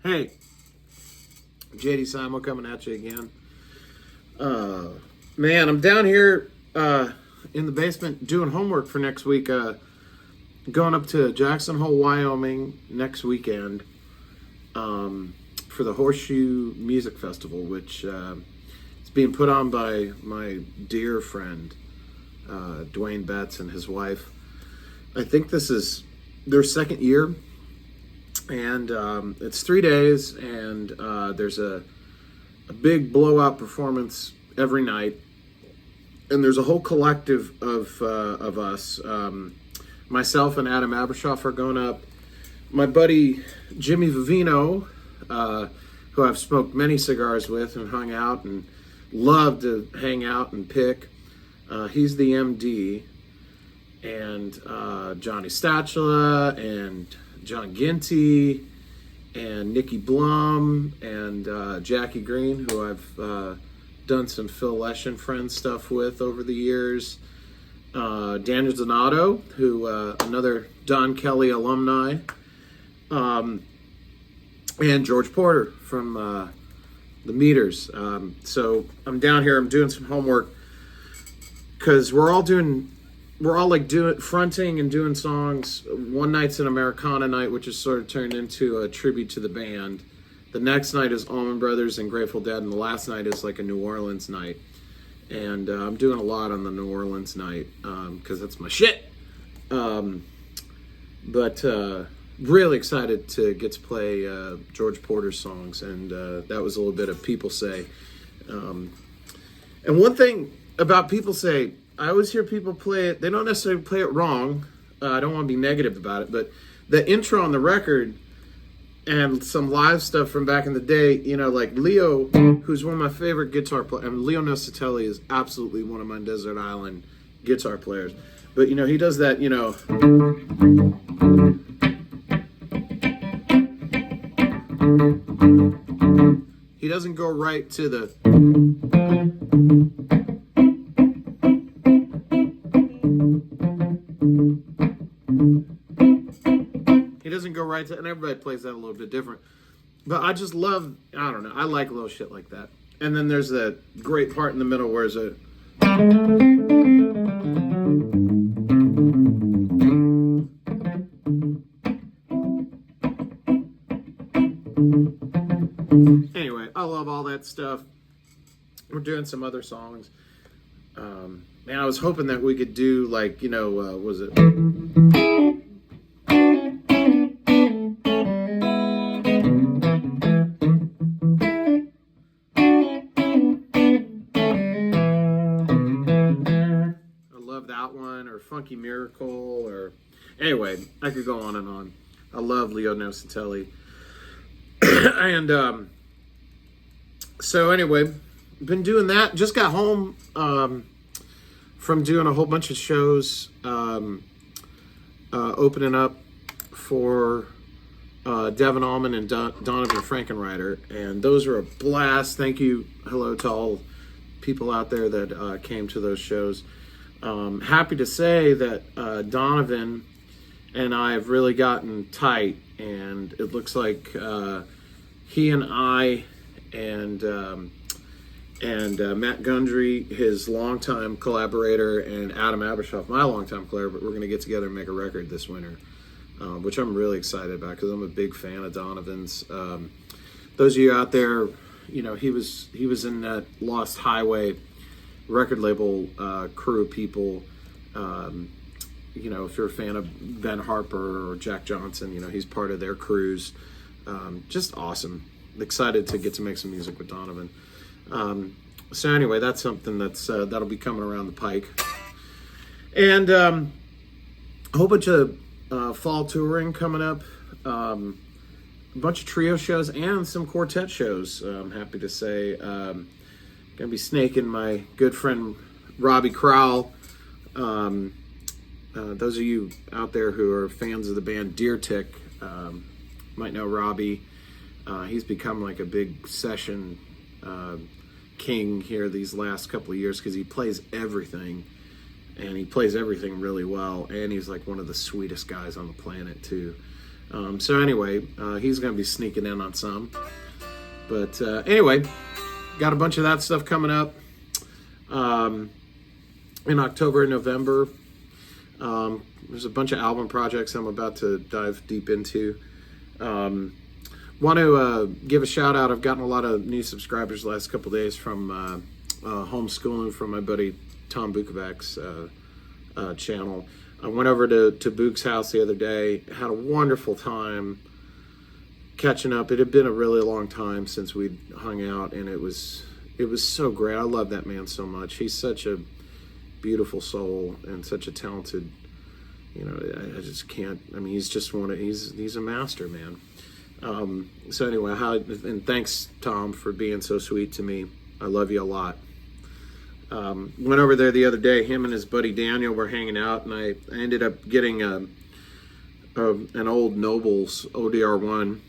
Hey, JD Simon coming at you again. Man, I'm down here in the basement doing homework for next week. Going up to Jackson Hole, Wyoming next weekend for the Horseshoe Music Festival, which is being put on by my dear friend Dwayne Betts and his wife. I think this is their second year, and it's 3 days, and there's a big blowout performance every night, and there's a whole collective of us. Myself and Adam Abershoff are going up. My buddy Jimmy Vivino, who I've smoked many cigars with and hung out and loved to hang out and pick, he's the MD, and Johnny Stachula and John Ginty and Nikki Blum and Jackie Green, who I've done some Phil Lesh and Friends stuff with over the years. Daniel Donato, who another Don Kelly alumni, and George Porter from the Meters. So I'm down here. I'm doing some homework because we're all like doing fronting and doing songs. One night's an Americana night, which is sort of turned into a tribute to the band. The next night is Allman Brothers and Grateful Dead, and the last night is like a New Orleans night. And I'm doing a lot on the New Orleans night because that's my shit. But really excited to get to play George Porter's songs, and that was a little bit of People Say. And one thing about People Say, I always hear people play it. They don't necessarily play it wrong. I don't want to be negative about it, but the intro on the record and some live stuff from back in the day, you know, like Leo, who's one of my favorite guitar players. I mean, Leo Nocentelli is absolutely one of my Desert Island guitar players. But, you know, he does that, you know. He doesn't go right to the. He doesn't go right to, and everybody plays that a little bit different. But I just love, I don't know, I like little shit like that. And then there's that great part in the middle where it's a. Anyway, I love all that stuff. We're doing some other songs. Man, I was hoping that we could do, like, you know, was it? Funky Miracle, or anyway, I could go on and on. I love Leo Nocentelli. And so anyway, been doing that. Just got home from doing a whole bunch of shows, opening up for Devin Allman and Donovan Frankenreiter, and those were a blast. Thank you. Hello to all people out there that came to those shows. Happy to say that Donovan and I have really gotten tight, and it looks like he and I and Matt Gundry, his longtime collaborator, and Adam Abershoff, my longtime collaborator, we're going to get together and make a record this winter. which I'm really excited about because I'm a big fan of Donovan's. Those of you out there, you know, he was in that Lost Highway record label crew of people. You know, if you're a fan of Ben Harper or Jack Johnson, you know, he's part of their crews. Just awesome. Excited to get to make some music with Donovan. So anyway, that's something that'll be coming around the pike. And a whole bunch of fall touring coming up. A bunch of trio shows and some quartet shows, I'm happy to say. Gonna be snaking my good friend Robbie Crowell. Those of you out there who are fans of the band Deer Tick might know Robbie. He's become like a big session king here these last couple of years because he plays everything, and he plays everything really well, and he's like one of the sweetest guys on the planet too. So anyway, he's going to be sneaking in on some. But anyway, got a bunch of that stuff coming up in October and November. There's a bunch of album projects I'm about to dive deep into. Want to give a shout out. I've gotten a lot of new subscribers the last couple of days from homeschooling from my buddy Tom Bukovac's channel. I went over to Book's house the other day, had a wonderful time catching up. It had been a really long time since we'd hung out, and it was so great. I love that man so much. He's such a beautiful soul and such a talented, you know, I just can't, I mean, he's just he's a master, man. So anyway, and thanks, Tom, for being so sweet to me. I love you a lot. Went over there the other day. Him and his buddy Daniel were hanging out, and I ended up getting an old Nobels ODR1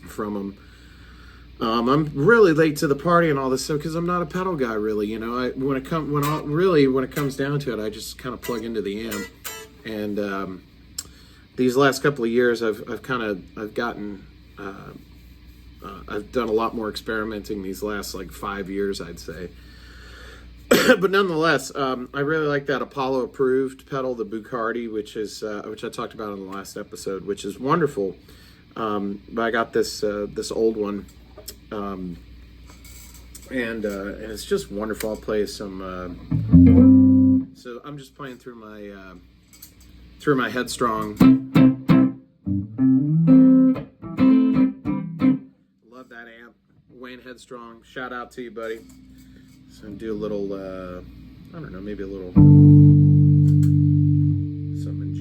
from him. I'm really late to the party and all this stuff because I'm not a pedal guy, really. You know, when it comes down to it, I just kind of plug into the amp. And these last couple of years, I've done a lot more experimenting these last like 5 years, I'd say. But nonetheless, I really like that Apollo approved pedal, the Bucardi, which I talked about in the last episode, which is wonderful. But I got this old one, and it's just wonderful. I'll play some. So I'm just playing through my Headstrong. Love that amp, Wayne Headstrong. Shout out to you, buddy. So do a little, I don't know, maybe a little something in G.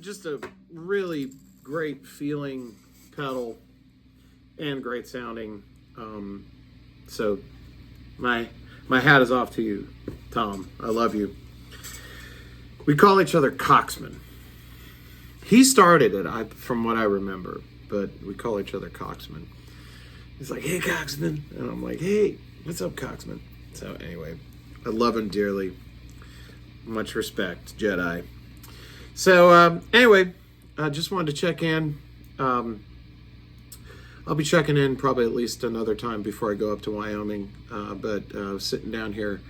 Just a really great feeling pedal and great sounding. So my hat is off to you, Tom. I love you. We call each other Coxman. He started it, from what I remember, but we call each other Coxman. He's like, hey, Coxman. And I'm like, hey, what's up, Coxman? So anyway, I love him dearly. Much respect, Jedi. So anyway, I just wanted to check in. I'll be checking in probably at least another time before I go up to Wyoming. But sitting down here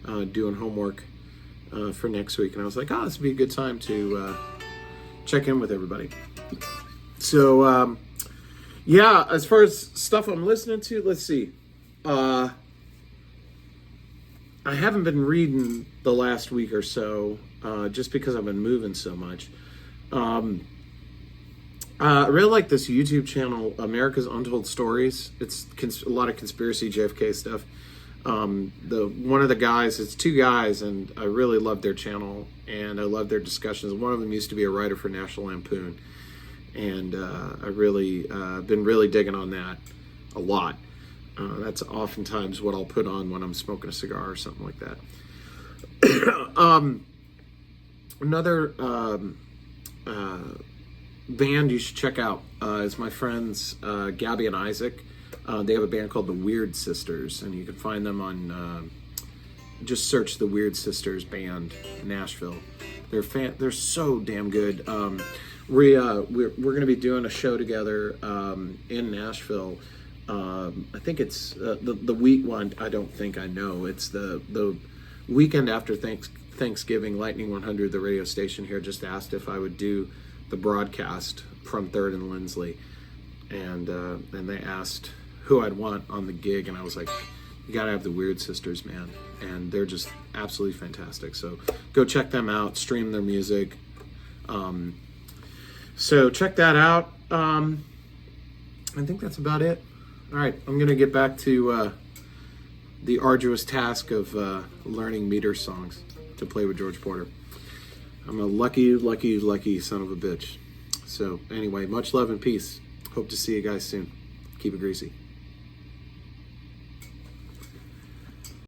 doing homework for next week. And I was like, oh, this would be a good time to check in with everybody. So, yeah, as far as stuff I'm listening to, let's see. I haven't been reading the last week or so, just because I've been moving so much. I really like this YouTube channel, America's Untold Stories. It's a lot of conspiracy JFK stuff. One of the guys, it's two guys, and I really love their channel, and I love their discussions. One of them used to be a writer for National Lampoon, and I really been really digging on that a lot. That's oftentimes what I'll put on when I'm smoking a cigar or something like that. Another band you should check out is my friends Gabby and Isaac. They have a band called the Weird Sisters, and you can find them on just search the Weird Sisters band Nashville. They're so damn good. We're going to be doing a show together in Nashville. I think it's the week one. I don't think I know. It's the weekend after Thanksgiving. Lightning 100, the radio station here, just asked if I would do the broadcast from 3rd and Lindsley, and they asked who I'd want on the gig, and I was like, you gotta have the Weird Sisters, man, and they're just absolutely fantastic. So go check them out, stream their music. So check that out. I think that's about it. All right, I'm gonna get back to the arduous task of learning meter songs to play with George Porter. I'm a lucky son of a bitch. So anyway, much love and peace. Hope to see you guys soon. Keep it greasy.